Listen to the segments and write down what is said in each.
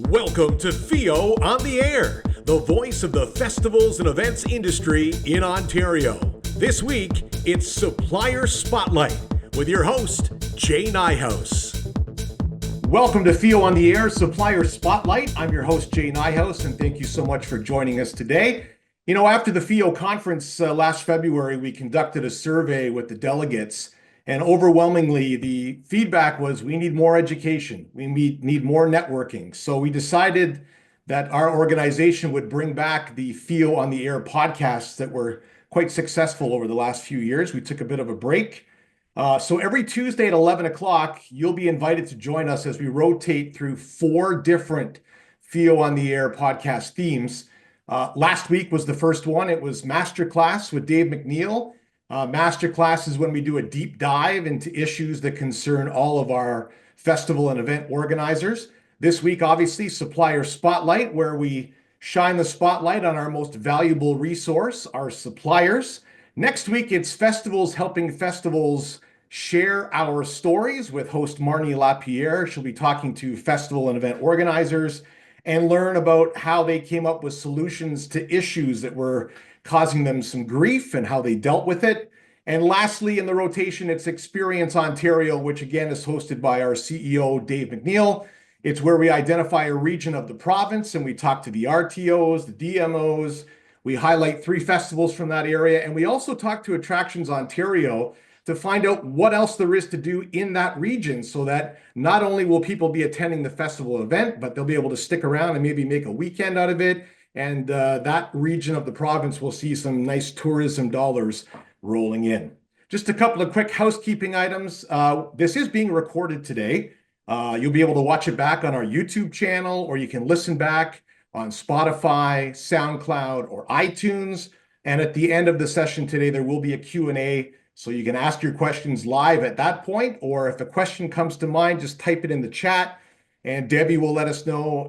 Welcome to FEO on the Air, the voice of the festivals and events industry in Ontario. This week, it's Supplier Spotlight with your host, Jay Nijhuis. Welcome to FEO on the Air, Supplier Spotlight. I'm your host, Jay Nijhuis, and thank you so much for joining us today. You know, after the FEO conference last February, we conducted a survey with the delegates, and overwhelmingly, the feedback was we need more education. We need more networking. So we decided that our organization would bring back the FEO on the Air podcasts that were quite successful over the last few years. We took a bit of a break. So every Tuesday at 11 o'clock, you'll be invited to join us as we rotate through 4 different FEO on the Air podcast themes. Last week was the first one. It was Masterclass with Dave McNeil. Masterclass is when we do a deep dive into issues that concern all of our festival and event organizers. This week, obviously, Supplier Spotlight, where we shine the spotlight on our most valuable resource, our suppliers. Next week, it's Festivals Helping Festivals Share Our Stories with host Marnie Lapierre. She'll be talking to festival and event organizers and learn about how they came up with solutions to issues that were causing them some grief and how they dealt with it. And lastly, in the rotation, it's Experience Ontario, which again is hosted by our CEO, Dave McNeil. It's where we identify a region of the province and we talk to the RTOs, the DMOs. We highlight 3 festivals from that area. And we also talk to Attractions Ontario to find out what else there is to do in that region so that not only will people be attending the festival event, but they'll be able to stick around and maybe make a weekend out of it. And that region of the province will see some nice tourism dollars rolling in. Just a couple of quick housekeeping items. This is being recorded today. You'll be able to watch it back on our YouTube channel, or you can listen back on Spotify, SoundCloud, or iTunes. And at the end of the session today, there will be a Q&A, so you can ask your questions live at that point, or if a question comes to mind, just type it in the chat. And Debbie will let us know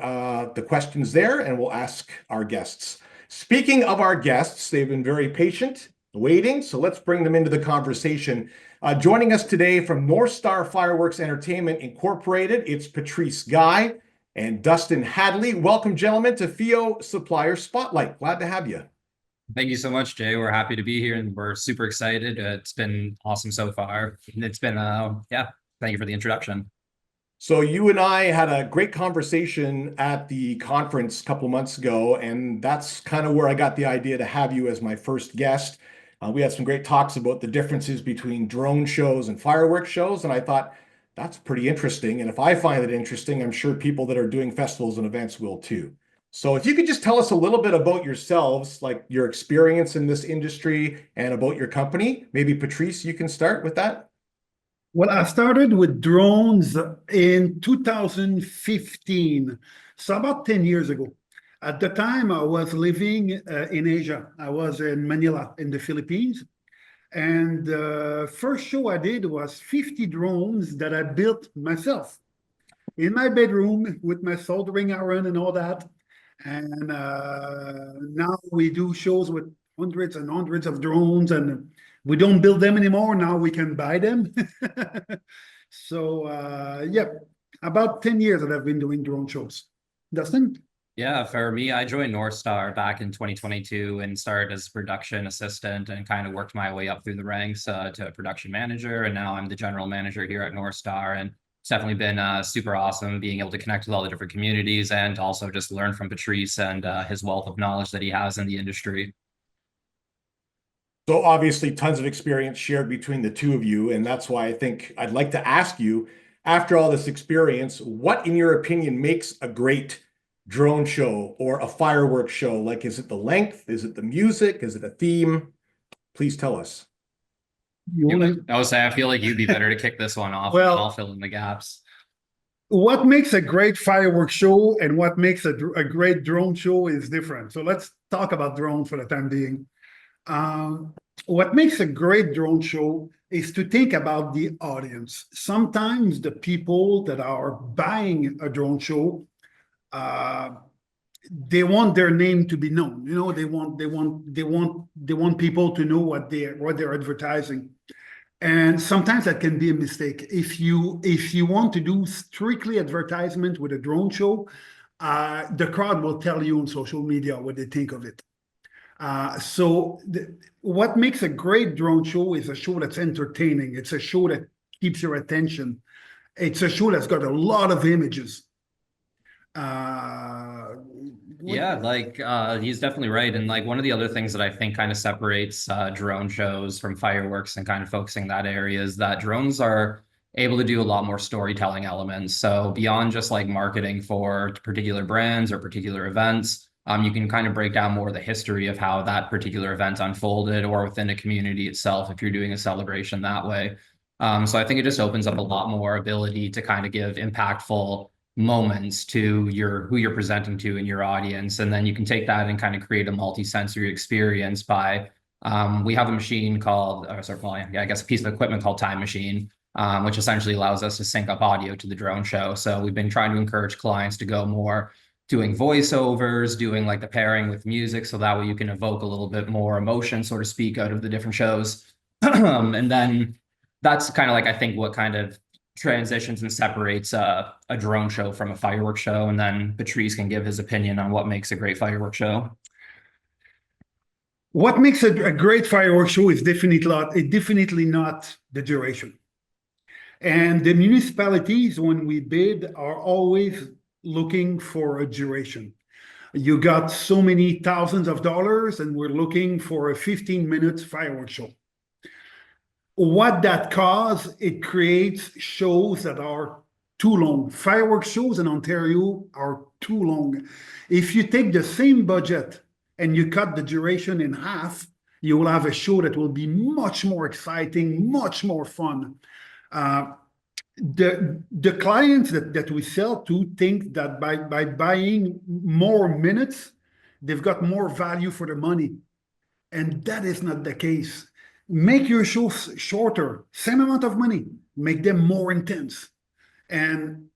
the questions there, and we'll ask our guests. Speaking of our guests, they've been very patient, waiting, so let's bring them into the conversation. Joining us today from NorthStar Fireworks Entertainment Incorporated, it's Patrice Guy and Dustin Hadley. Welcome, gentlemen, to FEO Supplier Spotlight. Glad to have you. Thank you so much, Jay. We're happy to be here, and we're super excited. It's been awesome so far. It's been, thank you for the introduction. So you and I had a great conversation at the conference a couple of months ago, and that's kind of where I got the idea to have you as my first guest. We had some great talks about the differences between drone shows and fireworks shows, and I thought that's pretty interesting. And if I find it interesting, I'm sure people that are doing festivals and events will too. So if you could just tell us a little bit about yourselves, like your experience in this industry and about your company. Maybe Patrice, you can start with that. Well, I started with drones in 2015, so about 10 years ago. At the time, I was living in Asia. I was in Manila, in the Philippines. And the first show I did was 50 drones that I built myself in my bedroom with my soldering iron and all that. And now we do shows with hundreds and hundreds of drones, and we don't build them anymore. Now we can buy them. So, about 10 years that I've been doing drone shows. Dustin? Yeah, for me, I joined NorthStar back in 2022 and started as a production assistant and kind of worked my way up through the ranks to a production manager. And now I'm the general manager here at NorthStar. And it's definitely been super awesome being able to connect with all the different communities and also just learn from Patrice and his wealth of knowledge that he has in the industry. So obviously tons of experience shared between the two of you. And that's why I think I'd like to ask you, after all this experience, what in your opinion makes a great drone show or a fireworks show? Like, is it the length? Is it the music? Is it a theme? Please tell us. I feel like you'd be better to kick this one off. Well, I'll fill in the gaps. What makes a great fireworks show and what makes a great drone show is different. So let's talk about drones for the time being. What makes a great drone show is to think about the audience. Sometimes the people that are buying a drone show, they want their name to be known. You know, they want people to know what they're advertising. And sometimes that can be a mistake. If you want to do strictly advertisement with a drone show, the crowd will tell you on social media what they think of it. What makes a great drone show is a show that's entertaining. It's a show that keeps your attention. It's a show that's got a lot of images. Yeah, like he's definitely right. And like one of the other things that I think kind of separates drone shows from fireworks and kind of focusing that area is that drones are able to do a lot more storytelling elements. So beyond just like marketing for particular brands or particular events, you can kind of break down more of the history of how that particular event unfolded or within a community itself if you're doing a celebration that way. So I think it just opens up a lot more ability to kind of give impactful moments to who you're presenting to in your audience. And then you can take that and kind of create a multi-sensory experience by, we have a machine called, I guess a piece of equipment called Time Machine, which essentially allows us to sync up audio to the drone show. So we've been trying to encourage clients to go more doing voiceovers, doing like the pairing with music. So that way you can evoke a little bit more emotion, so to speak, out of the different shows. And then that's kind of like, I think what kind of transitions and separates a drone show from a fireworks show. And then Patrice can give his opinion on what makes a great fireworks show. What makes a great fireworks show is definitely not the duration. And the municipalities, when we bid, are always looking for a duration. You got so many thousands of dollars, and we're looking for a 15-minute fireworks show. What that causes, it creates shows that are too long. Fireworks shows in Ontario are too long. If you take the same budget and you cut the duration in half, you will have a show that will be much more exciting, much more fun. The clients that we sell to think that by buying more minutes, they've got more value for the money. And that is not the case. Make your shows shorter, same amount of money, make them more intense. And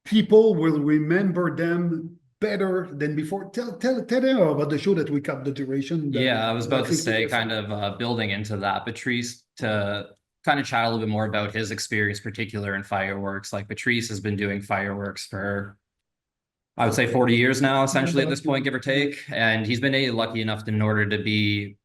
people will remember them better than before. Tell them about the show that we cut the duration. Yeah, I was about to say, kind of building into that, Patrice, to kind of chat a little bit more about his experience, particular in fireworks. Like Patrice has been doing fireworks for, I would say 40 years now, essentially at this point, give or take. And he's been lucky enough in order to be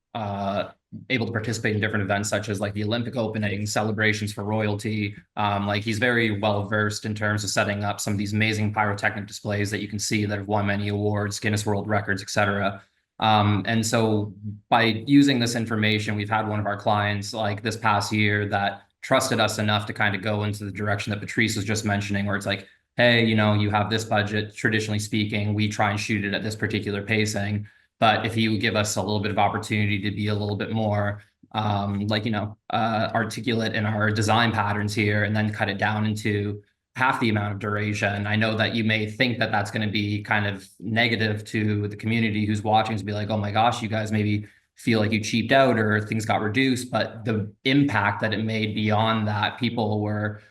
able to participate in different events such as like the Olympic opening, celebrations for royalty. Like he's very well versed in terms of setting up some of these amazing pyrotechnic displays that you can see that have won many awards, Guinness World Records, etc. And so by using this information, we've had one of our clients like this past year that trusted us enough to kind of go into the direction that Patrice was just mentioning, where it's like, hey, you know, you have this budget, traditionally speaking, we try and shoot it at this particular pacing. But if you give us a little bit of opportunity to be a little bit more articulate in our design patterns here, and then cut it down into half the amount of duration. I know that you may think that that's going to be kind of negative to the community who's watching, to be like, oh my gosh, you guys maybe feel like you cheaped out or things got reduced. But the impact that it made beyond that, people were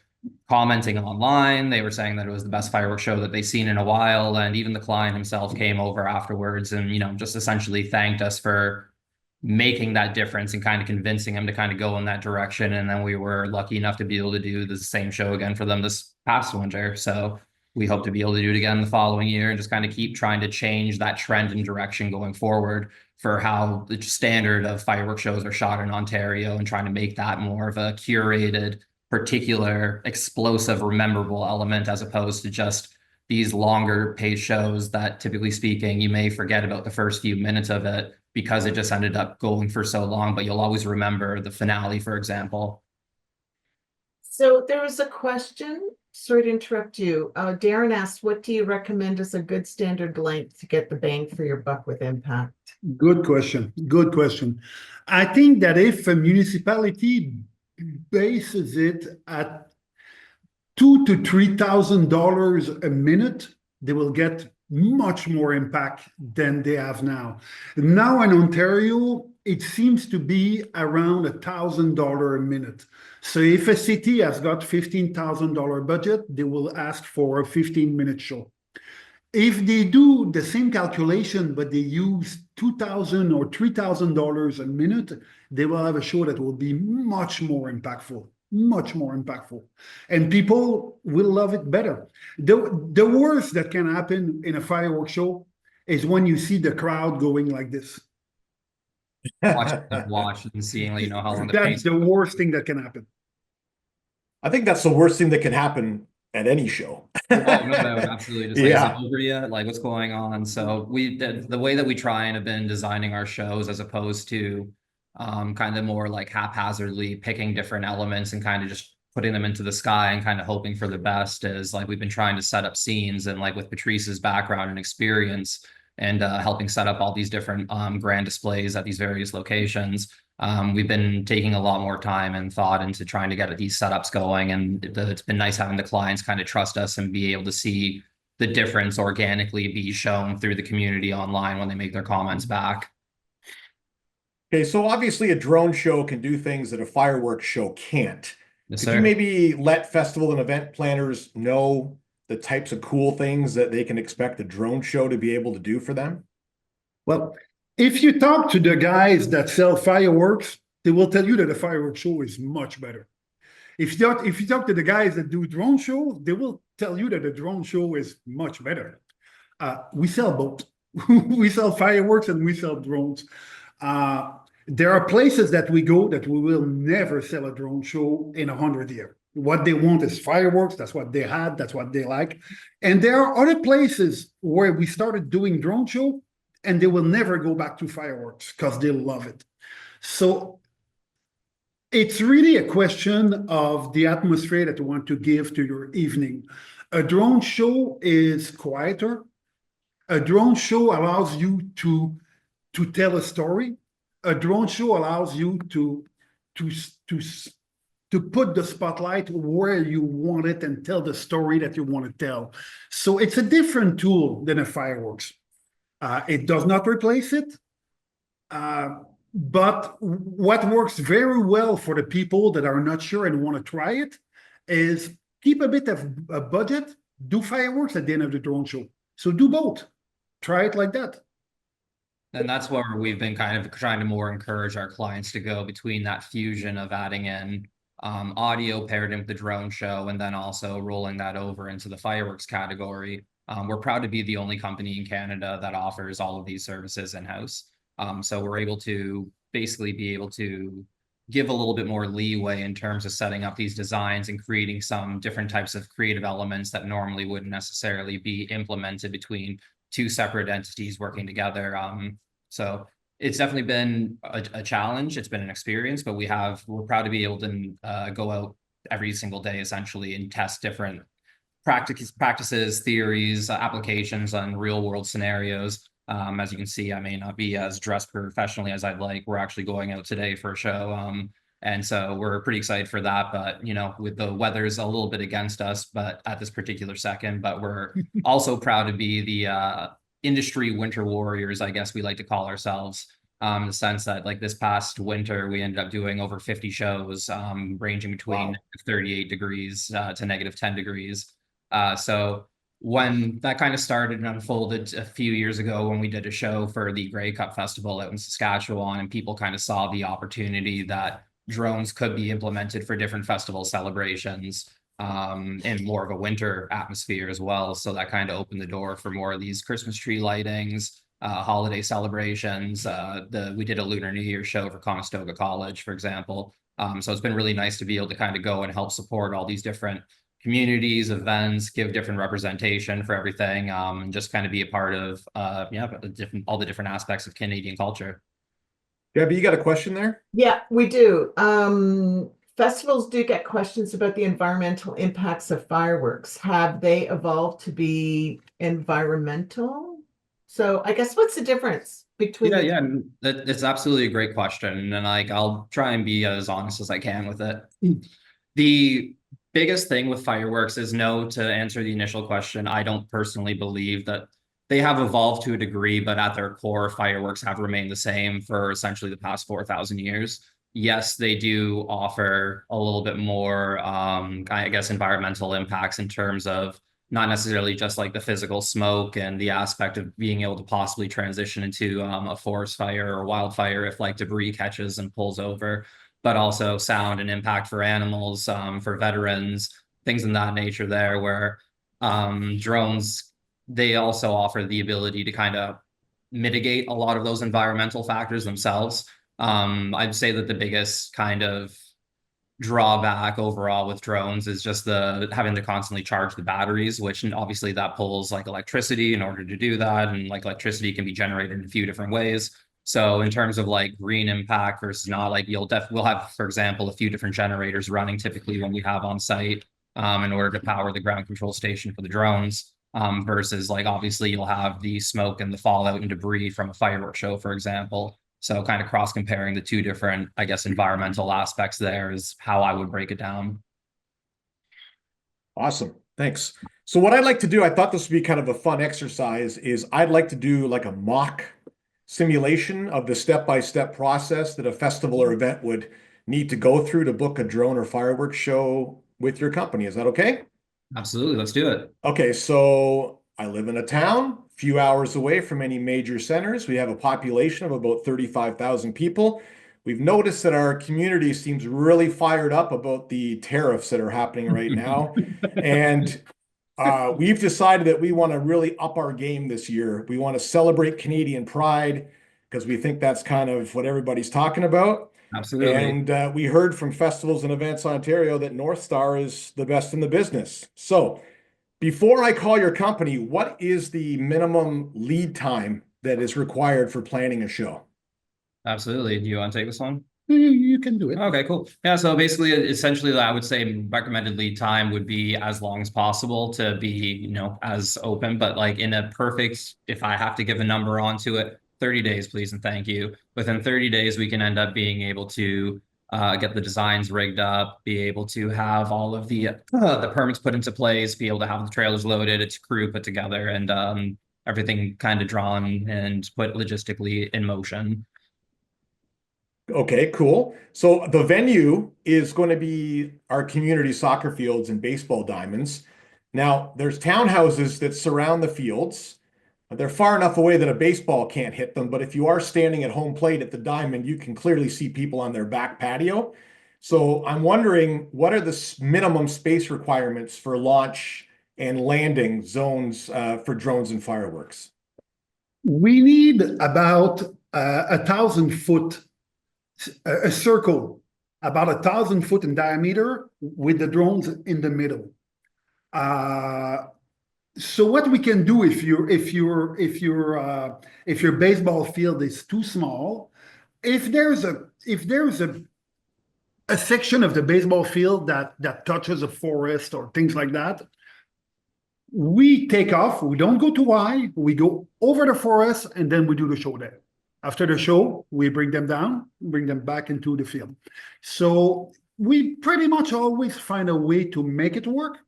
commenting online. They were saying that it was the best fireworks show that they've seen in a while. And even the client himself came over afterwards and, you know, just essentially thanked us for making that difference and kind of convincing him to kind of go in that direction. And then we were lucky enough to be able to do the same show again for them this past winter. So we hope to be able to do it again the following year and just kind of keep trying to change that trend and direction going forward for how the standard of fireworks shows are shot in Ontario, and trying to make that more of a curated, particular, explosive, rememberable element, as opposed to just these longer paced shows that, typically speaking, you may forget about the first few minutes of it because it just ended up going for so long, but you'll always remember the finale, for example. So there was a question, sorry to interrupt you. Darren asked, what do you recommend as a good standard length to get the bang for your buck with impact? Good question. Good question. I think that if a municipality bases it at $2,000 to $3,000 a minute, they will get much more impact than they have now. Now in Ontario, it seems to be around $1,000 a minute. So if a city has got $15,000 budget, they will ask for a 15-minute show. If they do the same calculation, but they use $2,000 or $3,000 a minute, they will have a show that will be much more impactful. much more impactful, and people will love it better. The worst that can happen in a fireworks show is when you see the crowd going like this. Watch and seeing, you know, how long the That's pace. the worst thing that can happen. I think that's the worst thing that can happen at any show. Oh, no doubt, absolutely. Just like, is Yeah. it over yet? Like, what's going on? So the way that we try and have been designing our shows, as opposed to kind of more like haphazardly picking different elements and kind of just putting them into the sky and kind of hoping for the best, is like we've been trying to set up scenes, and like with Patrice's background and experience and helping set up all these different grand displays at these various locations. We've been taking a lot more time and thought into trying to get these setups going, and it's been nice having the clients kind of trust us and be able to see the difference organically be shown through the community online when they make their comments back. Okay, so obviously a drone show can do things that a fireworks show can't. Yes, Could sir. you maybe let festival and event planners know the types of cool things that they can expect a drone show to be able to do for them? Well, if you talk to the guys that sell fireworks, they will tell you that a fireworks show is much better. If you talk to the guys that do drone shows, they will tell you that a drone show is much better. We sell both. We sell fireworks and we sell drones. There are places that we go that we will never sell a drone show in 100 years. What they want is fireworks. That's what they had. That's what they like. And there are other places where we started doing drone show, and they will never go back to fireworks because they love it. So it's really a question of the atmosphere that you want to give to your evening. A drone show is quieter. A drone show allows you to tell a story. A drone show allows you to put the spotlight where you want it and tell the story that you want to tell. So it's a different tool than a fireworks. It does not replace it. But what works very well for the people that are not sure and want to try it is keep a bit of a budget, do fireworks at the end of the drone show. So do both. Try it like that. And that's where we've been kind of trying to more encourage our clients to go between that fusion of adding in audio paired in with the drone show, and then also rolling that over into the fireworks category. We're proud to be the only company in Canada that offers all of these services in-house. So we're able to basically be able to give a little bit more leeway in terms of setting up these designs and creating some different types of creative elements that normally wouldn't necessarily be implemented between two separate entities working together. So it's definitely been a challenge. It's been an experience, but we're proud to be able to go out every single day essentially and test different practices, theories, applications on real world scenarios. As you can see, I may not be as dressed professionally as I'd like. We're actually going out today for a show. And so we're pretty excited for that. But, you know, with the weather's a little bit against us, but at this particular second, but we're also proud to be the industry winter warriors, I guess we like to call ourselves, in the sense that like this past winter, we ended up doing over 50 shows, ranging between 38 degrees to -10 degrees. So when that kind of started and unfolded a few years ago, when we did a show for the Grey Cup Festival out in Saskatchewan, and people kind of saw the opportunity that drones could be implemented for different festival celebrations, in more of a winter atmosphere as well. So that kind of opened the door for more of these Christmas tree lightings, holiday celebrations. We did a Lunar New Year show for Conestoga College, for example. So it's been really nice to be able to kind of go and help support all these different communities, events, give different representation for everything, and just kind of be a part of all the different aspects of Canadian culture. Debbie, you got a question there? Yeah, we do. Festivals do get questions about the environmental impacts of fireworks. Have they evolved to be environmental? So I guess what's the difference between Yeah, that's absolutely a great question, and like I'll try and be as honest as I can with it. The biggest thing with fireworks is no, to answer the initial question, I don't personally believe that they have evolved to a degree, but at their core, fireworks have remained the same for essentially the past 4,000 years. Yes, they do offer a little bit more, I guess, environmental impacts in terms of not necessarily just like the physical smoke and the aspect of being able to possibly transition into a forest fire or wildfire if like debris catches and pulls over. but also sound and impact for animals, for veterans, things in that nature there, where drones, they also offer the ability to kind of mitigate a lot of those environmental factors themselves. I'd say that the biggest kind of drawback overall with drones is just the having to constantly charge the batteries, which obviously that pulls like electricity in order to do that, and like electricity can be generated in a few different ways. So in terms of like green impact versus not, like we'll have, for example, a few different generators running typically when we have on site in order to power the ground control station for the drones, versus like obviously you'll have the smoke and the fallout and debris from a fireworks show, for example. So kind of cross comparing the two different, I guess, environmental aspects there is how I would break it down. Awesome. Thanks. So what I'd like to do, I thought this would be kind of a fun exercise, is I'd like to do like a mock simulation of the step-by-step process that a festival or event would need to go through to book a drone or fireworks show with your company. Is that okay? Absolutely. Let's do it. Okay, so I live in a town a few hours away from any major centers. We have a population of about 35,000 people. We've noticed that our community seems really fired up about the tariffs that are happening right now. And we've decided that we want to really up our game this year. We want to celebrate Canadian pride because we think that's kind of what everybody's talking about. Absolutely. And we heard from Festivals and Events Ontario that NorthStar is the best in the business. So before I call your company, what is the minimum lead time that is required for planning a show? Absolutely. Do you want to take this one? You can do it. Okay, cool. Yeah, so basically, essentially, I would say recommended lead time would be as long as possible to be, you know, as open. But like in a perfect, if I have to give a number onto it, 30 days, please, and thank you. Within 30 days, we can end up being able to get the designs rigged up, be able to have all of the permits put into place, be able to have the trailers loaded, its crew put together, and everything kind of drawn and put logistically in motion. Okay, cool. So the venue is going to be our community soccer fields and baseball diamonds. Now, there's townhouses that surround the fields. They're far enough away that a baseball can't hit them, but if you are standing at home plate at the diamond, you can clearly see people on their back patio. So I'm wondering, what are the minimum space requirements for launch and landing zones for drones and fireworks? We need about 1,000 foot, a circle, about 1,000 foot in diameter with the drones in the middle. So what we can do if your baseball field is too small, if there's a section of the baseball field that touches a forest or things like that, we take off. We don't go too high. We go over the forest and then we do the show there. After the show, we bring them down, bring them back into the field. So we pretty much always find a way to make it work,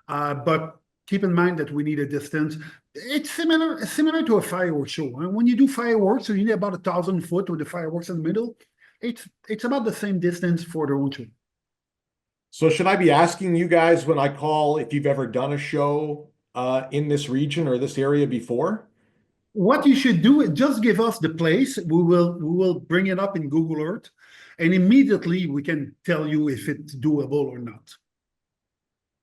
but keep in mind that we need a distance. It's similar to a fireworks show. And when you do fireworks, you need about 1,000 foot with the fireworks in the middle. It's about the same distance for the own show. So should I be asking you guys when I call if you've ever done a show in this region or this area before? What you should do is just give us the place. We will bring it up in Google Earth, and immediately we can tell you if it's doable or not.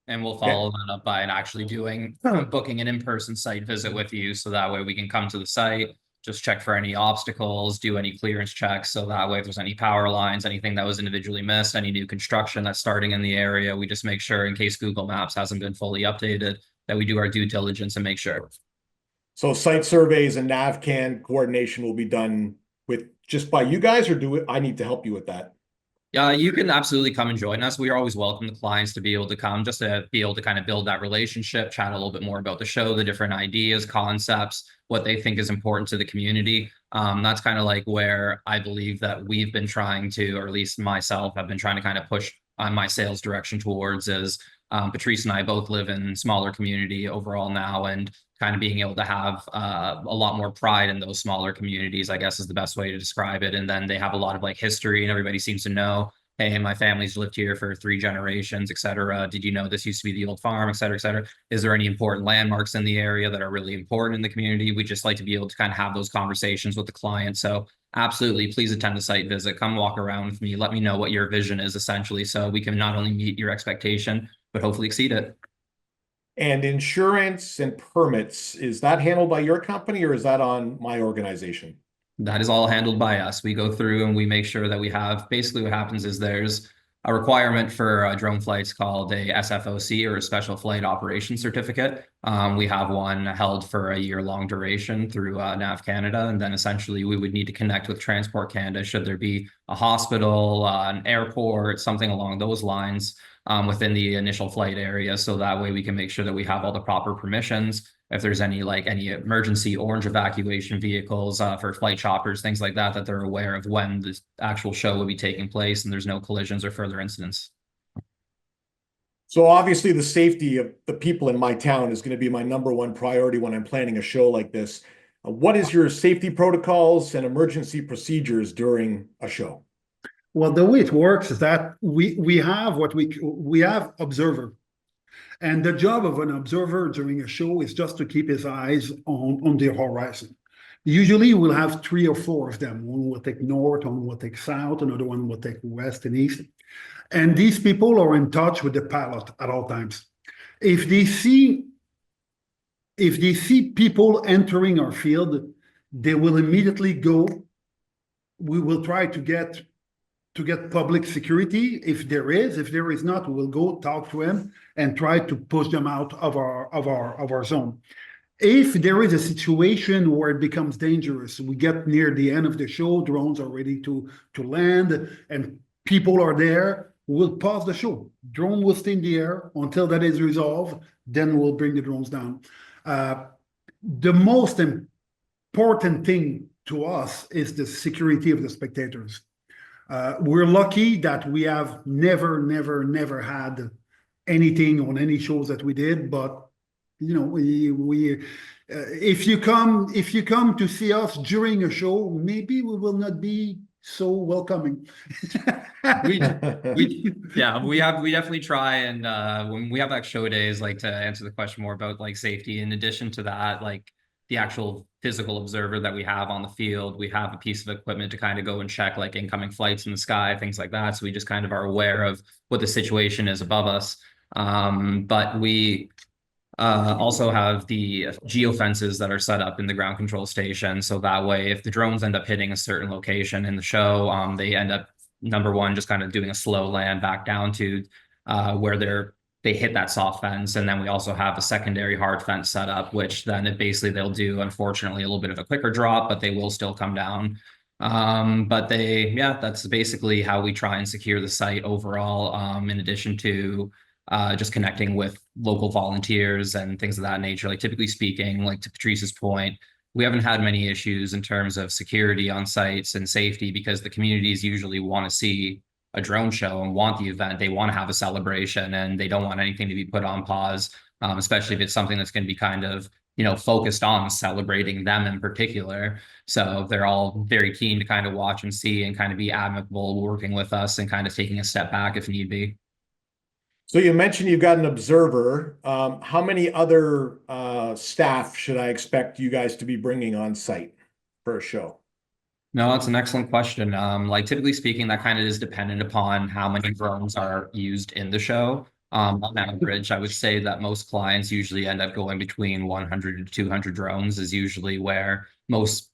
And we'll follow that up by actually booking an in-person site visit with you. So that way we can come to the site, just check for any obstacles, do any clearance checks. So that way, if there's any power lines, anything that was individually missed, any new construction that's starting in the area, we just make sure in case Google Maps hasn't been fully updated, that we do our due diligence and make sure. So site surveys and NavCan coordination will be done just by you guys, or I need to help you with that? Yeah, you can absolutely come and join us. We are always welcome the clients to be able to come, just to be able to kind of build that relationship, chat a little bit more about the show, the different ideas, concepts, what they think is important to the community. That's kind of like where I believe that we've been trying to, or at least myself, have been trying to kind of push on my sales direction towards is Patrice and I both live in smaller community overall now, and kind of being able to have a lot more pride in those smaller communities, I guess is the best way to describe it. And then they have a lot of like history and everybody seems to know hey, my family's lived here for 3 generations, et cetera. Did you know this used to be the old farm, et cetera, et cetera? Is there any important landmarks in the area that are really important in the community? We just like to be able to kind of have those conversations with the client. So absolutely, please attend the site visit. Come walk around with me. Let me know what your vision is essentially, so we can not only meet your expectation, but hopefully exceed it. And insurance and permits, is that handled by your company or is that on my organization? That is all handled by us. We go through and we make sure that we have, basically what happens is there's a requirement for drone flights called a SFOC, or a Special Flight Operations Certificate. We have one held for a year-long duration through NAV Canada, and then essentially we would need to connect with Transport Canada should there be a hospital, an airport, something along those lines within the initial flight area. So that way we can make sure that we have all the proper permissions. If there's any emergency orange evacuation vehicles for flight choppers, things like that, that they're aware of when the actual show will be taking place and there's no collisions or further incidents. So obviously the safety of the people in my town is going to be my #1 priority when I'm planning a show like this. What is your safety protocols and emergency procedures during a show? Well, the way it works is that we have observer. And the job of an observer during a show is just to keep his eyes on the horizon. Usually we'll have 3 or 4 of them. One will take north, one will take south, another one will take west and east. And these people are in touch with the pilot at all times. If they see people entering our field, they will immediately go. We will try to get public security if there is not, we'll go talk to them and try to push them out of our zone. If there is a situation where it becomes dangerous, we get near the end of the show, drones are ready to land and people are there, we'll pause the show. Drone will stay in the air until that is resolved, then we'll bring the drones down. The most important thing to us is the security of the spectators. We're lucky that we have never had anything on any shows that we did, but you know, if you come to see us during a show, maybe we will not be so welcoming. we definitely try, and when we have like show days, like to answer the question more about like safety, in addition to that, like the actual physical observer that we have on the field, we have a piece of equipment to kind of go and check like incoming flights in the sky, things like that. So we just kind of are aware of what the situation is above us. But we also have the geofences that are set up in the ground control station. So that way, if the drones end up hitting a certain location in the show, they end up, #1, just kind of doing a slow land back down to where they hit that soft fence. And then we also have a secondary hard fence set up, which then they'll do, unfortunately, a little bit of a quicker drop, but they will still come down. But that's basically how we try and secure the site overall, in addition to just connecting with local volunteers and things of that nature. Like typically speaking, like to Patrice's point, we haven't had many issues in terms of security on sites and safety, because the communities usually want to see a drone show and want the event. They want to have a celebration and they don't want anything to be put on pause, especially if it's something that's going to be kind of, focused on celebrating them in particular. So they're all very keen to kind of watch and see and kind of be amicable working with us and kind of taking a step back if need be. So you mentioned you've got an observer. How many other staff should I expect you guys to be bringing on site for a show? No, that's an excellent question. Like typically speaking, that kind of is dependent upon how many drones are used in the show. On average, I would say that most clients usually end up going between 100 to 200 drones is usually where most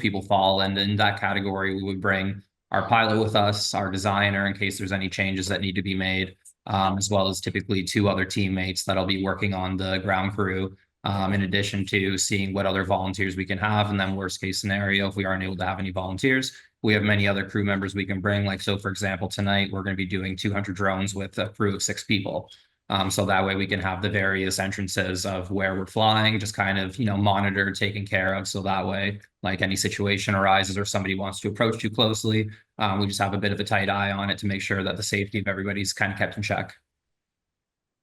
people fall. And in that category, we would bring our pilot with us, our designer, in case there's any changes that need to be made, as well as typically 2 other teammates that'll be working on the ground crew. In addition to seeing what other volunteers we can have. And then worst case scenario, if we aren't able to have any volunteers, we have many other crew members we can bring. Like, so for example, tonight, we're going to be doing 200 drones with a crew of 6 people. So that way we can have the various entrances of where we're flying, just kind of, monitored, taken care of. So that way, like any situation arises or somebody wants to approach too closely, we just have a bit of a tight eye on it to make sure that the safety of everybody's kind of kept in check.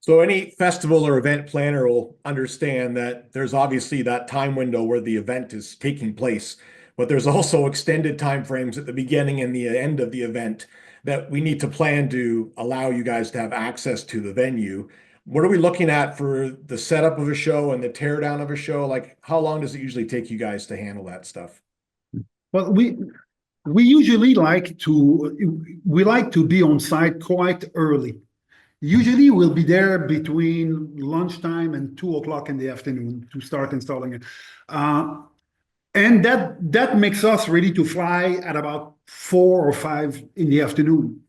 So any festival or event planner will understand that there's obviously that time window where the event is taking place, but there's also extended time frames at the beginning and the end of the event. that we need to plan to allow you guys to have access to the venue. What are we looking at for the setup of a show and the teardown of a show? Like, how long does it usually take you guys to handle that stuff? Well, we usually like to be on site quite early. Usually we'll be there between lunchtime and 2 o'clock in the afternoon to start installing it. And that makes us ready to fly at about 4 or 5 in the afternoon,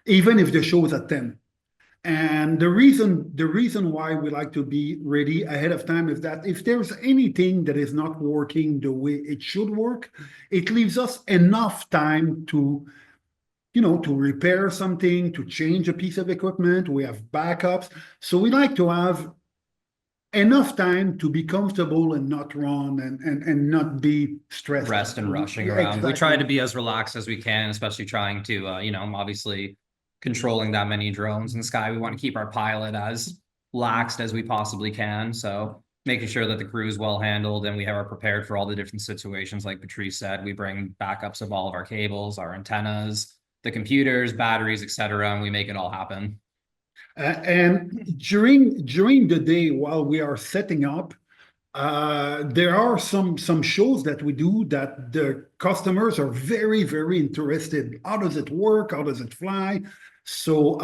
even if the show is at 10. And the reason why we like to be ready ahead of time is that if there's anything that is not working the way it should work, it leaves us enough time to repair something, to change a piece of equipment. We have backups. So we like to have enough time to be comfortable and not run and not be stressed. Rest and rushing Yeah, around. exactly. We try to be as relaxed as we can, especially trying to, obviously controlling that many drones in the sky. We want to keep our pilot as laxed as we possibly can. So making sure that the crew is well handled and we are prepared for all the different situations. Like Patrice said, we bring backups of all of our cables, our antennas, the computers, batteries, etc., and we make it all happen. And during the day while we are setting up, there are some shows that we do that the customers are very, very interested. How does it work? How does it fly? So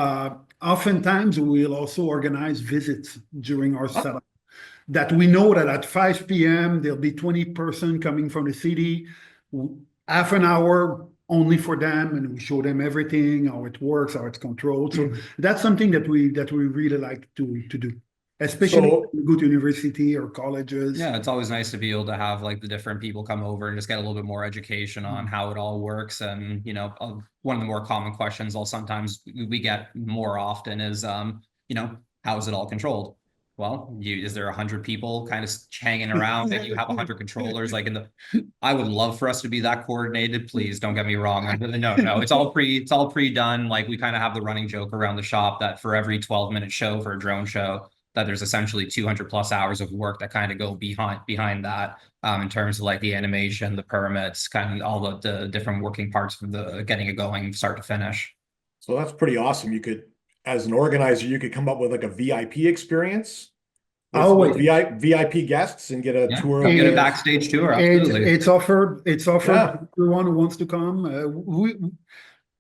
oftentimes we'll also organize visits during our setup. That we know that at 5 p.m. there'll be 20 persons coming from the city, half an hour only for them, and we show them everything, how it works, how it's controlled. So that's something that we really like to do, especially when we go to university or colleges. Yeah, it's always nice to be able to have like the different people come over and just get a little bit more education on how it all works. And one of the more common questions sometimes we get more often is how is it all controlled? Well, is there 100 people kind of hanging around and you have 100 controllers? I would love for us to be that coordinated. Please don't get me wrong. No, it's all pre-done. Like we kind of have the running joke around the shop that for every 12-minute show for a drone show, that there's essentially 200+ hours of work that kind of go behind that in terms of like the animation, the permits, kind of all the different working parts for the getting it going start to finish. So that's pretty awesome. You could, as an organizer, you could come up with like a VIP experience with VIP guests and get a tour. Get a backstage tour. Absolutely. It's offered to everyone who wants to come.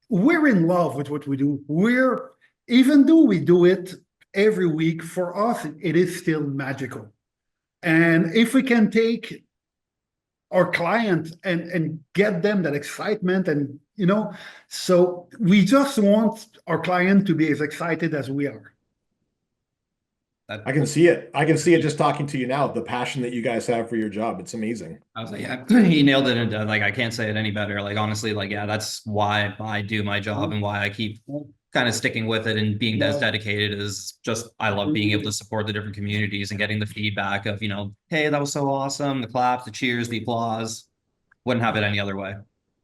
We're in love with what we do. Even though we do it every week, for us, it is still magical. And if we can take our client and get them that excitement and, so we just want our client to be as excited as we are. I can see it. I can see it just talking to you now, the passion that you guys have for your job. It's amazing. I was like, yeah, he nailed it. And I can't say it any better. Like, honestly, that's why I do my job and why I keep kind of sticking with it and being as dedicated is just, I love being able to support the different communities and getting the feedback of, hey, that was so awesome. The claps, the cheers, the applause. Wouldn't have it any other way.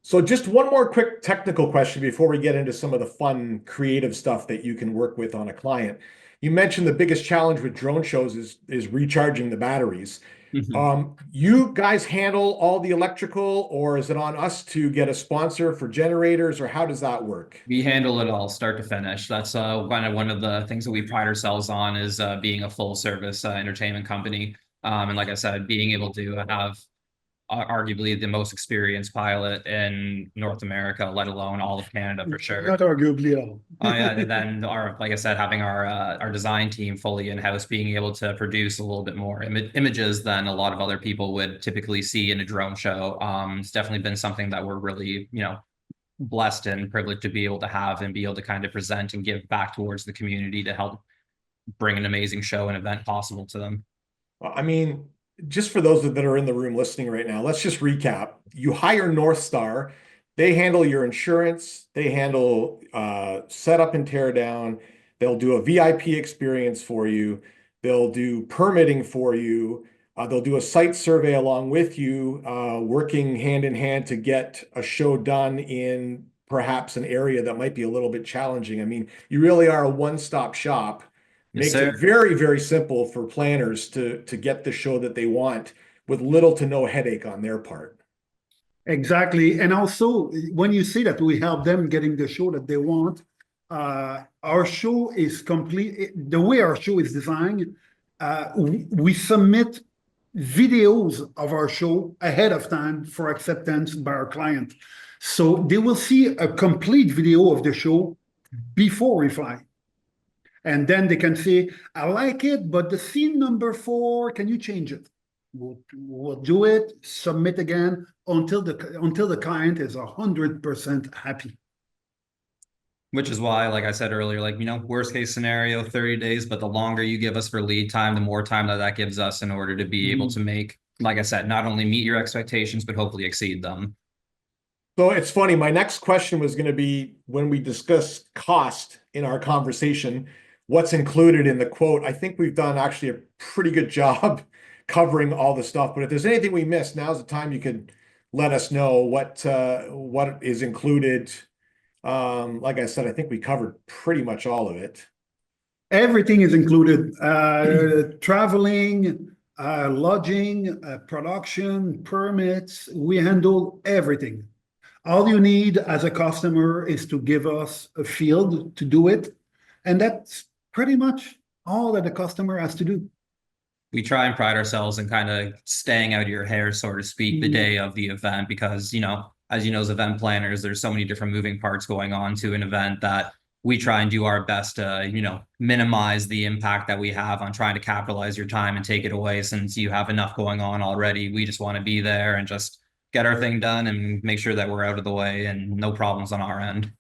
So just one more quick technical question before we get into some of the fun, creative stuff that you can work with on a client. You mentioned the biggest challenge with drone shows is recharging the batteries. You guys handle all the electrical, or is it on us to get a sponsor for generators, or how does that work? We handle it all start to finish. That's kind of one of the things that we pride ourselves on is being a full service entertainment company. And like I said, being able to have arguably the most experienced pilot in North America, let alone all of Canada for sure. Not arguably all. And then like I said, having our design team fully in-house, being able to produce a little bit more images than a lot of other people would typically see in a drone show. It's definitely been something that we're really, blessed and privileged to be able to have and be able to kind of present and give back towards the community to help bring an amazing show and event possible to them. I mean, just for those that are in the room listening right now, let's just recap. You hire NorthStar. They handle your insurance. They handle setup and tear down. They'll do a VIP experience for you. They'll do permitting for you. They'll do a site survey along with you, working hand in hand to get a show done in perhaps an area that might be a little bit challenging. I mean, you really are a one-stop shop. Makes it very, very simple for planners to get the show that they want with little to no headache on their part. Exactly. And also, when you say that we help them getting the show that they want, our show is complete. The way our show is designed, we submit videos of our show ahead of time for acceptance by our client. So they will see a complete video of the show before we fly. And then they can say, I like it, but the scene number 4, can you change it? We'll do it, submit again until the client is 100% happy. Which is why, like I said earlier, like, worst case scenario, 30 days, but the longer you give us for lead time, the more time that gives us in order to be able to make, like I said, not only meet your expectations, but hopefully exceed them. So it's funny. My next question was going to be, when we discuss cost in our conversation, what's included in the quote? I think we've done actually a pretty good job covering all the stuff, but if there's anything we missed, now's the time you could let us know what is included. Like I said, I think we covered pretty much all of it. Everything is included. Traveling, lodging, production, permits. We handle everything. All you need as a customer is to give us a field to do it. And that's pretty much all that the customer has to do. We try and pride ourselves in kind of staying out of your hair, so to speak, the day of the event, because, as as event planners, there's so many different moving parts going on to an event that we try and do our best to, minimize the impact that we have on trying to capitalize your time and take it away, since you have enough going on already. We just want to be there and just get our thing done and make sure that we're out of the way and no problems on our end.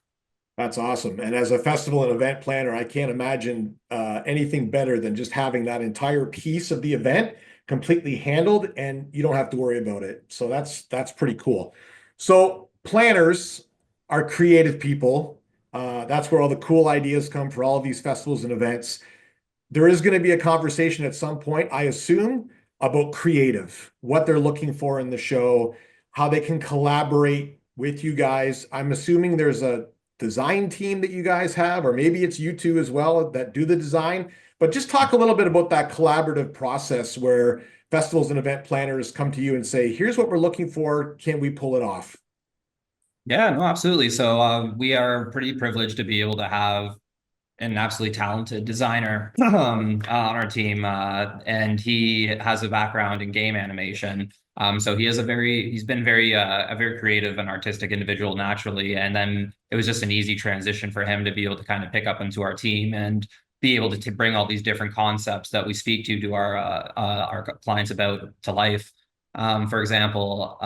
That's awesome. And as a festival and event planner, I can't imagine anything better than just having that entire piece of the event completely handled and you don't have to worry about it. So that's pretty cool. So planners are creative people. That's where all the cool ideas come for all of these festivals and events. There is going to be a conversation at some point, I assume, about creative, what they're looking for in the show, how they can collaborate with you guys. I'm assuming there's a design team that you guys have, or maybe it's you two as well that do the design. But just talk a little bit about that collaborative process where festivals and event planners come to you and say, here's what we're looking for. Can we pull it off? Yeah, no, absolutely. So we are pretty privileged to be able to have an absolutely talented designer on our team, and he has a background in game animation. So he's been a very creative and artistic individual naturally, and then it was just an easy transition for him to be able to kind of pick up into our team and be able to bring all these different concepts that we speak to our clients about to life. For example,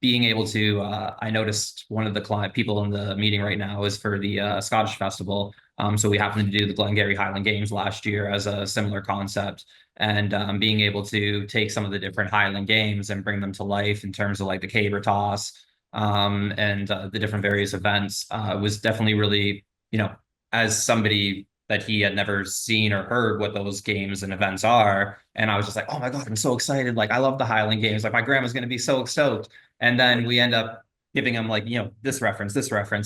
being able to, I noticed one of the people in the meeting right now is for the Scottish Festival. So we happened to do the Glengarry Highland Games last year as a similar concept, and being able to take some of the different Highland games and bring them to life in terms of like the caber toss and the different various events was definitely really, as somebody that he had never seen or heard what those games and events are. And I was just like, oh my God, I'm so excited. Like, I love the Highland games. Like, my grandma's going to be so stoked. And then we end up giving him like, this reference,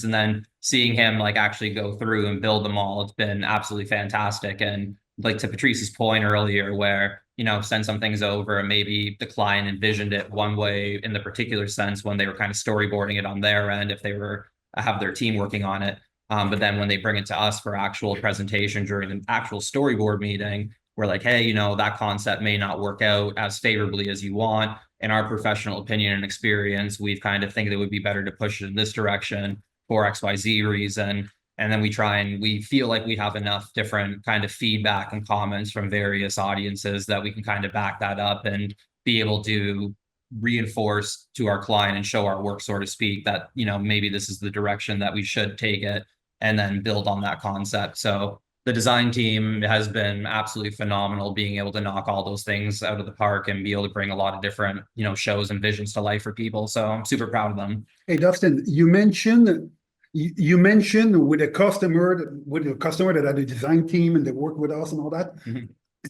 and then seeing him like actually go through and build them all. It's been absolutely fantastic. And like to Patrice's point earlier, where, send some things over and maybe the client envisioned it one way in the particular sense when they were kind of storyboarding it on their end, if they were have their team working on it. But then when they bring it to us for actual presentation during an actual storyboard meeting, we're like, hey, that concept may not work out as favorably as you want. In our professional opinion and experience, we've kind of think that it would be better to push it in this direction for XYZ reason. And then we feel like we have enough different kind of feedback and comments from various audiences that we can kind of back that up and be able to reinforce to our client and show our work, so to speak, that, maybe this is the direction that we should take it, and then build on that concept. So the design team has been absolutely phenomenal, being able to knock all those things out of the park and be able to bring a lot of different, shows and visions to life for people. So I'm super proud of them. Hey, Dustin, you mentioned with a customer that had a design team and they work with us and all that. Mm-hmm.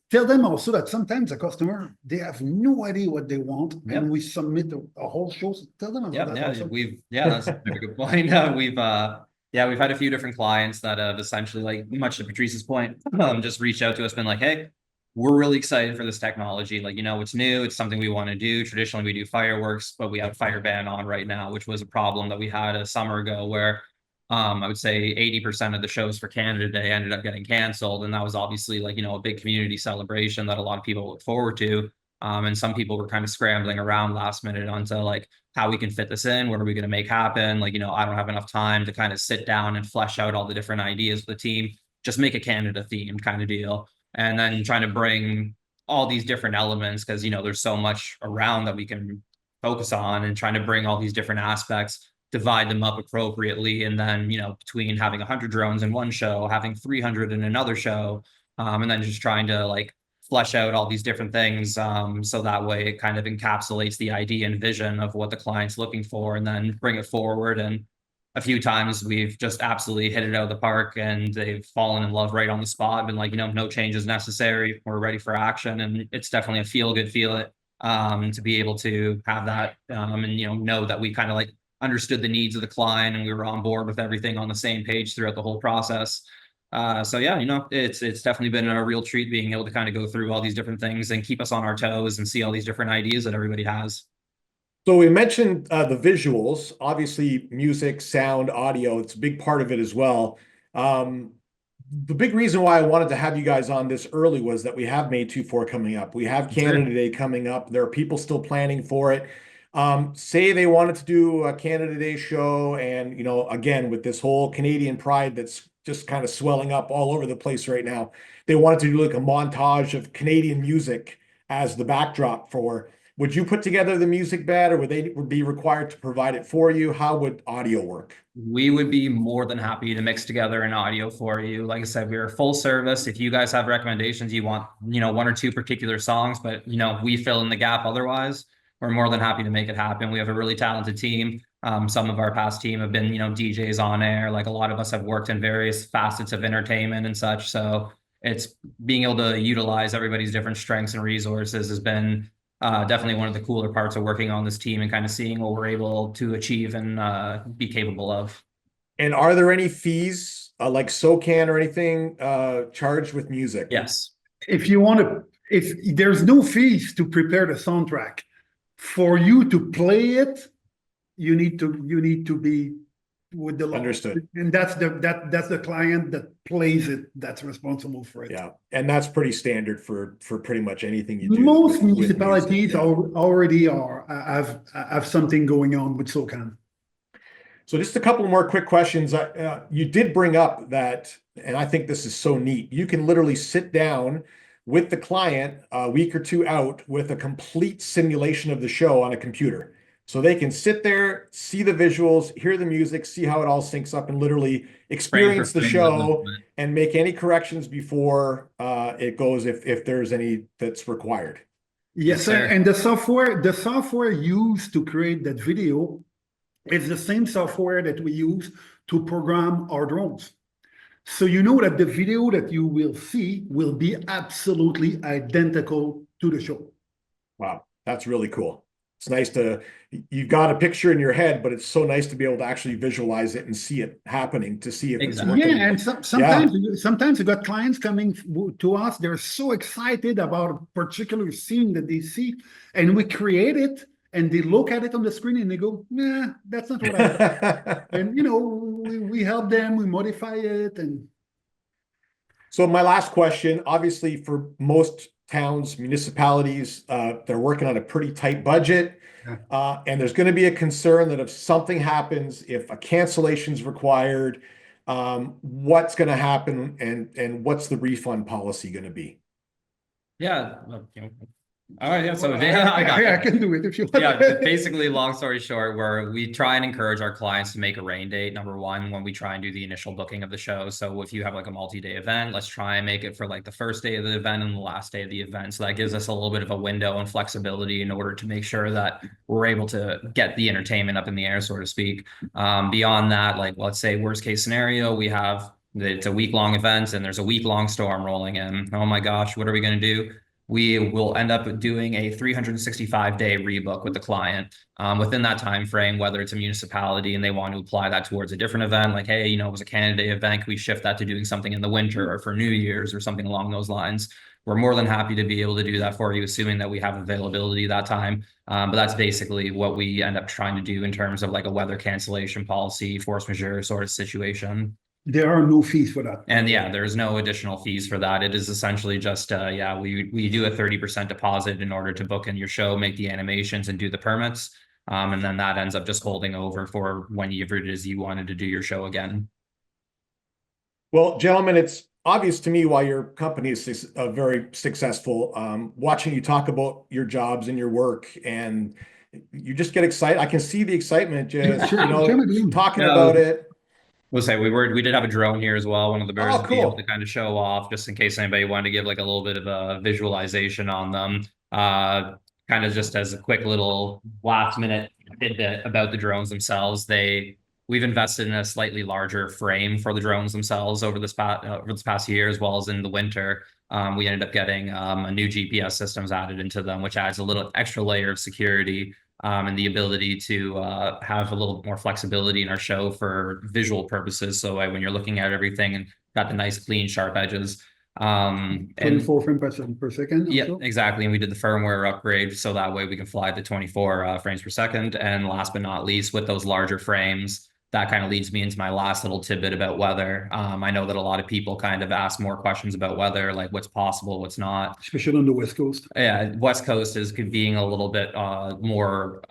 Tell them also that sometimes a customer, they have no idea what they want, and we submit a whole show. So tell them about that. Also. That's a very good point. We've had a few different clients that have essentially, like, much to Patrice's point, just reached out to us, been like, hey, we're really excited for this technology. Like, it's new, it's something we want to do. Traditionally, we do fireworks, but we have fire ban on right now, which was a problem that we had a summer ago where I would say 80% of the shows for Canada Day ended up getting canceled. And that was obviously like, a big community celebration that a lot of people look forward to. And some people were kind of scrambling around last minute onto like how we can fit this in. What are we going to make happen? Like, I don't have enough time to kind of sit down and flesh out all the different ideas with the team. Just make a Canada themed kind of deal. And then trying to bring all these different elements because, there's so much around that we can focus on, and trying to bring all these different aspects, divide them up appropriately. And then, between having 100 drones in one show, having 300 in another show, and then just trying to like flesh out all these different things. So that way it kind of encapsulates the idea and vision of what the client's looking for, and then bring it forward. And a few times we've just absolutely hit it out of the park, and they've fallen in love right on the spot, been like, no changes necessary. We're ready for action. And it's definitely a feel good feel it to be able to have that and know that we kind of like understood the needs of the client and we were on board with everything on the same page throughout the whole process. So yeah, it's definitely been a real treat being able to kind of go through all these different things and keep us on our toes and see all these different ideas that everybody has. So we mentioned the visuals, obviously music, sound, audio, it's a big part of it as well. The big reason why I wanted to have you guys on this early was that we have May 24 coming up. We have Canada Day coming up. There are people still planning for it. Say they wanted to do a Canada Day show, and, again, with this whole Canadian pride that's just kind of swelling up all over the place right now, they wanted to do like a montage of Canadian music as the backdrop for. Would you put together the music bed, or would they be required to provide it for you? How would audio work? We would be more than happy to mix together an audio for you. Like I said, we're full service. If you guys have recommendations, you want, one or two particular songs, but, we fill in the gap otherwise, we're more than happy to make it happen. We have a really talented team. Some of our past team have been, DJs on air. Like a lot of us have worked in various facets of entertainment and such. So it's being able to utilize everybody's different strengths and resources has been definitely one of the cooler parts of working on this team and kind of seeing what we're able to achieve and be capable of. And are there any fees like SOCAN or anything charged with music? Yes. If there's no fees to prepare the soundtrack, for you to play it, you need to be with the law. Understood. And that's the client that plays it that's responsible for it. Yeah, and that's pretty standard for pretty much anything you do. Most with municipalities music, already have something going on with SOCAN. So just a couple more quick questions. You did bring up that, and I think this is so neat. You can literally sit down with the client a week or two out with a complete simulation of the show on a computer. So they can sit there, see the visuals, hear the music, see how it all syncs up, and literally experience the show and make any corrections before it goes if there's any that's required. Yes, sir. And the software used to create that video is the same software that we use to program our drones. So you know that the video that you will see will be absolutely identical to the show. Wow, that's really cool. It's nice you've got a picture in your head, but it's so nice to be able to actually visualize it and see it happening, to see if it's working. Yeah, and sometimes you got clients coming to us. They're so excited about a particular scene that they see, and we create it, and they look at it on the screen and they go, "Nah, that's not what I thought." And we help them, we modify it, and. So my last question, obviously, for most towns, municipalities, they're working on a pretty tight budget. And there's going to be a concern that if something happens, if a cancellation is required, what's going to happen, and what's the refund policy going to be? Yeah. All right. Yeah. So I can do it if you want. Yeah. Basically, long story short, we try and encourage our clients to make a rain date, number one, when we try and do the initial booking of the show. So if you have like a multi-day event, let's try and make it for like the first day of the event and the last day of the event. So that gives us a little bit of a window and flexibility in order to make sure that we're able to get the entertainment up in the air, so to speak. Beyond that, like let's say worst case scenario, it's a week-long event and there's a week-long storm rolling in. Oh my gosh, what are we going to do? We will end up doing a 365-day rebook with the client within that time frame, whether it's a municipality and they want to apply that towards a different event, like, hey, it was a Canada Day event, we shift that to doing something in the winter or for New Year's or something along those lines. we're more than happy to be able to do that for you, assuming that we have availability that time. But that's basically what we end up trying to do in terms of like a weather cancellation policy, force majeure sort of situation. There are no fees for that. And yeah, there's no additional fees for that. It is essentially just, yeah, we do a 30% deposit in order to book in your show, make the animations and do the permits. And then that ends up just holding over for whenever it is you wanted to do your show again. Well, gentlemen, it's obvious to me why your company is very successful. Watching you talk about your jobs and your work, and you just get excited. I can see the excitement just, talking about it. We'll say we did have a drone here as well. One of the birds to be able cool. to kind of show off, just in case anybody wanted to give like a little bit of a visualization on them. Kind of just as a quick little last minute tidbit about the drones themselves. We've invested in a slightly larger frame for the drones themselves over this past year, as well as in the winter. We ended up getting a new GPS systems added into them, which adds a little extra layer of security. And the ability to have a little more flexibility in our show for visual purposes. So when you're looking at everything and got the nice clean sharp edges. 24 frames per second. Yeah, also. exactly. And we did the firmware upgrade so that way we can fly the 24 frames per second. And last but not least, with those larger frames, that kind of leads me into my last little tidbit about weather. I know that a lot of people kind of ask more questions about weather, like what's possible, what's not. Especially on the West Coast. Yeah, West Coast is being a little bit more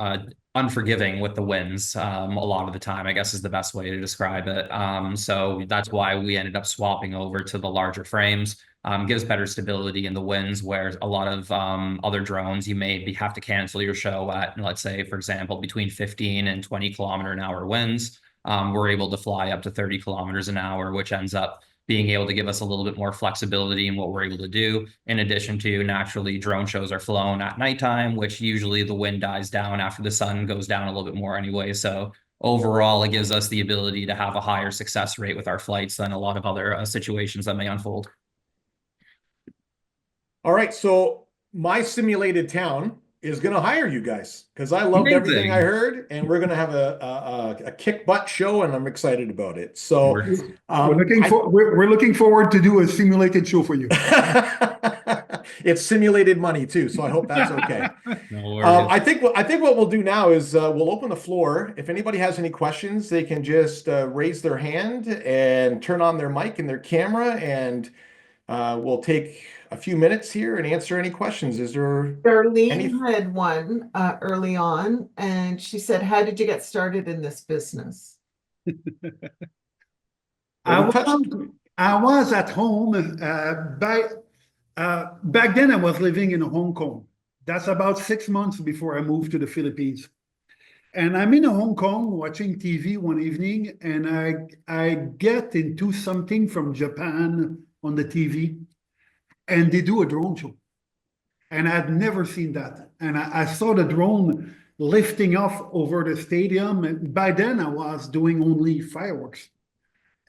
unforgiving with the winds a lot of the time, I guess is the best way to describe it. So that's why we ended up swapping over to the larger frames. Gives better stability in the winds, where a lot of other drones, you may have to cancel your show at, let's say, for example, between 15 and 20 kilometer an hour winds. We're able to fly up to 30 kilometers an hour, which ends up being able to give us a little bit more flexibility in what we're able to do. In addition to, naturally, drone shows are flown at nighttime, which usually the wind dies down after the sun goes down a little bit more anyway. So overall, it gives us the ability to have a higher success rate with our flights than a lot of other situations that may unfold. All right, so my simulated town is going to hire you guys because I loved everything I heard, and we're going to have a kick butt show, and I'm excited about it. So we're looking forward to do a simulated show for you. It's simulated money too, so I hope that's okay. No worries. I think what we'll do now is we'll open the floor. If anybody has any questions, they can just raise their hand and turn on their mic and their camera, and we'll take a few minutes here and answer any questions. Is there Darlene had one early on, and she said, how did you get started in this business? I was at home back then. I was living in Hong Kong. That's about 6 months before I moved to the Philippines. And I'm in Hong Kong watching TV one evening, and I get into something from Japan on the TV. And they do a drone show. And I'd never seen that. And I saw the drone lifting off over the stadium. And by then I was doing only fireworks.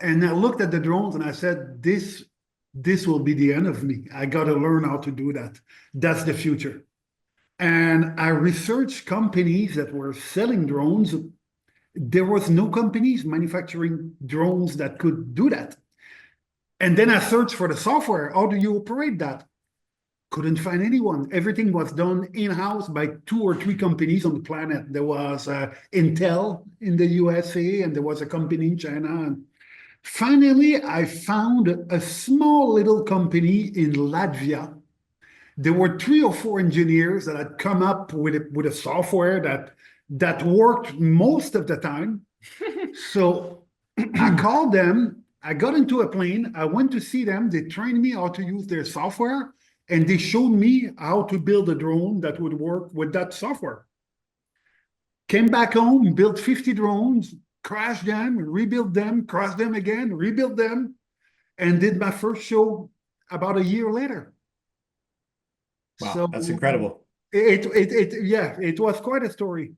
And I looked at the drones and I said, this will be the end of me. I got to learn how to do that. That's the future. And I researched companies that were selling drones. There was no companies manufacturing drones that could do that. And then I searched for the software. How do you operate that? Couldn't find anyone. Everything was done in-house by 2 or 3 companies on the planet. There was Intel in the USA, and there was a company in China. And finally, I found a small little company in Latvia. There were 3 or 4 engineers that had come up with a software that worked most of the time. So I called them. I got into a plane. I went to see them. They trained me how to use their software, and they showed me how to build a drone that would work with that software. Came back home, built 50 drones, crashed them, rebuilt them, crashed them again, rebuilt them, and did my first show about a year later. Wow, so that's incredible. It was quite a story.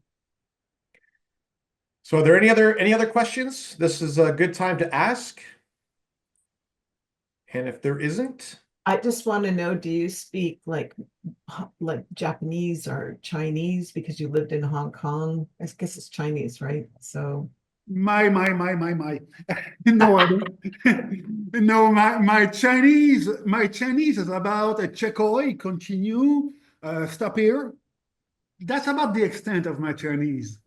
So are there any other questions? This is a good time to ask. And if there isn't, I just want to know, do you speak like Japanese or Chinese because you lived in Hong Kong? I guess it's Chinese, right? So My. No, I don't. No, my Chinese is about a Chekhoi, continue, stop here. That's about the extent of my Chinese.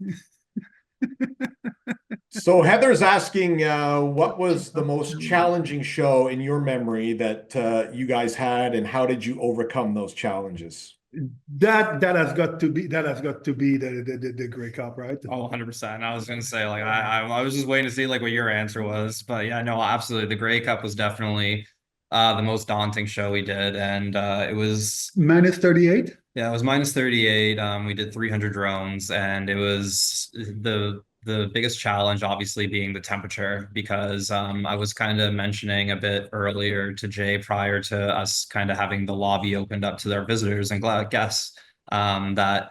So Heather's asking, what was the most challenging show in your memory that you guys had, and how did you overcome those challenges? That has got to be the Grey Cup, right? Oh, 100%. I was gonna say, like, I was just waiting to see like what your answer was, but yeah, no, absolutely. The Grey Cup was definitely the most daunting show we did, and it was Minus 38. yeah, it was minus 38. We did 300 drones, and it was the biggest challenge obviously being the temperature, because I was kind of mentioning a bit earlier to Jay prior to us kind of having the lobby opened up to their visitors and guests, that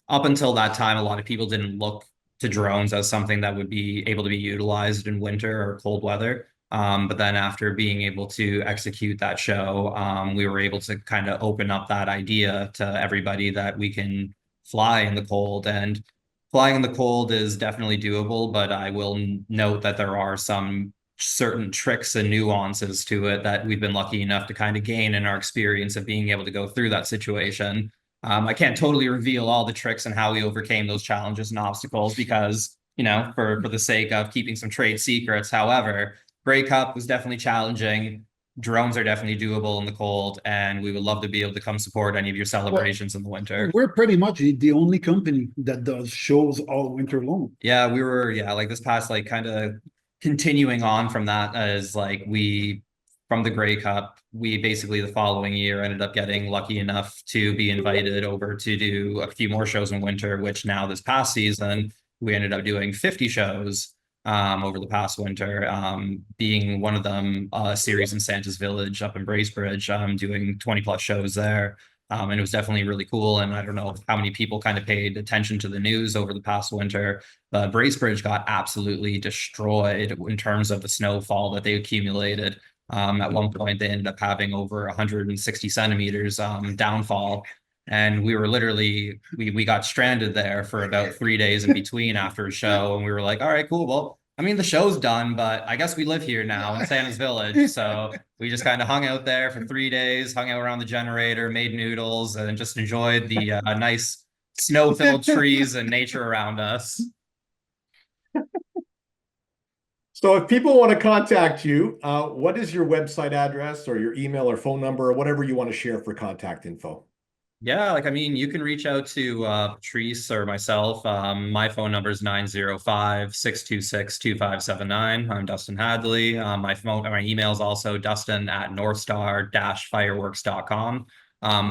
up until that time, a lot of people didn't look to drones as something that would be able to be utilized in winter or cold weather. But then after being able to execute that show, we were able to kind of open up that idea to everybody that we can fly in the cold. And flying in the cold is definitely doable, but I will note that there are some certain tricks and nuances to it that we've been lucky enough to kind of gain in our experience of being able to go through that situation. I can't totally reveal all the tricks and how we overcame those challenges and obstacles because, for the sake of keeping some trade secrets. However, Grey Cup was definitely challenging. Drones are definitely doable in the cold, and we would love to be able to come support any of your celebrations in the winter. We're pretty much the only company that does shows all winter long. Yeah, we were, like this past, like kind of continuing on from that, as like from the Grey Cup, we basically the following year ended up getting lucky enough to be invited over to do a few more shows in winter, which now this past season, we ended up doing 50 shows over the past winter, being one of them a series in Santa's Village up in Bracebridge, doing 20 plus shows there. And it was definitely really cool. And I don't know how many people kind of paid attention to the news over the past winter, but Bracebridge got absolutely destroyed in terms of the snowfall that they accumulated. At one point, they ended up having over 160 centimeters downfall. And we were literally, we got stranded there for about 3 days in between after a show. And we were like, all right, cool. Well, I mean, the show's done, but I guess we live here now in Santa's Village. So we just kind of hung out there for 3 days, hung out around the generator, made noodles, and just enjoyed the nice snow-filled trees and nature around us. So if people want to contact you, what is your website address or your email or phone number or whatever you want to share for contact info? Yeah, you can reach out to Patrice or myself. My phone number is 905-626-2579. I'm Dustin Hadley. My email is also dustin@northstar-fireworks.com.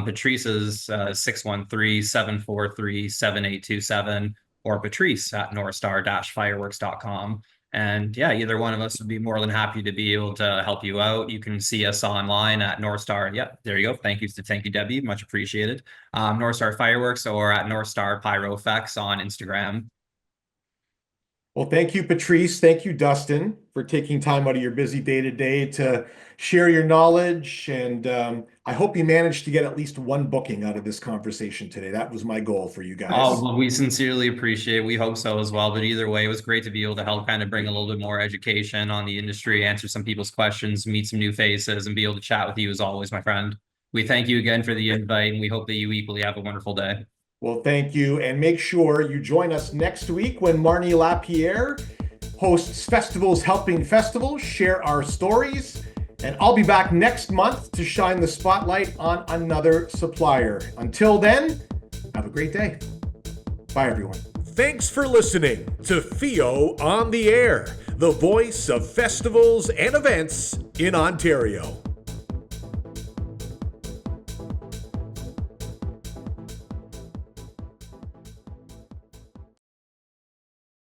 Patrice's 613-743-7827 or patrice@northstar-fireworks.com. And yeah, either one of us would be more than happy to be able to help you out. You can see us online at NorthStar. Yeah, there you go. Thank you, Debbie. Much appreciated. NorthStar Fireworks or at NorthStar Pyro Effects on Instagram. Well, thank you, Patrice. Thank you, Dustin, for taking time out of your busy day-to-day to share your knowledge. And I hope you managed to get at least one booking out of this conversation today. That was my goal for you guys. Oh, well, we sincerely appreciate it. We hope so as well. But either way, it was great to be able to help kind of bring a little bit more education on the industry, answer some people's questions, meet some new faces, and be able to chat with you as always, my friend. We thank you again for the invite, and we hope that you equally have a wonderful day. Well, thank you. And make sure you join us next week when Marnie Lapierre hosts Festivals Helping Festivals, share our stories. And I'll be back next month to shine the spotlight on another supplier. Until then, have a great day. Bye, everyone. Thanks for listening to FEO on the Air, the voice of festivals and events in Ontario.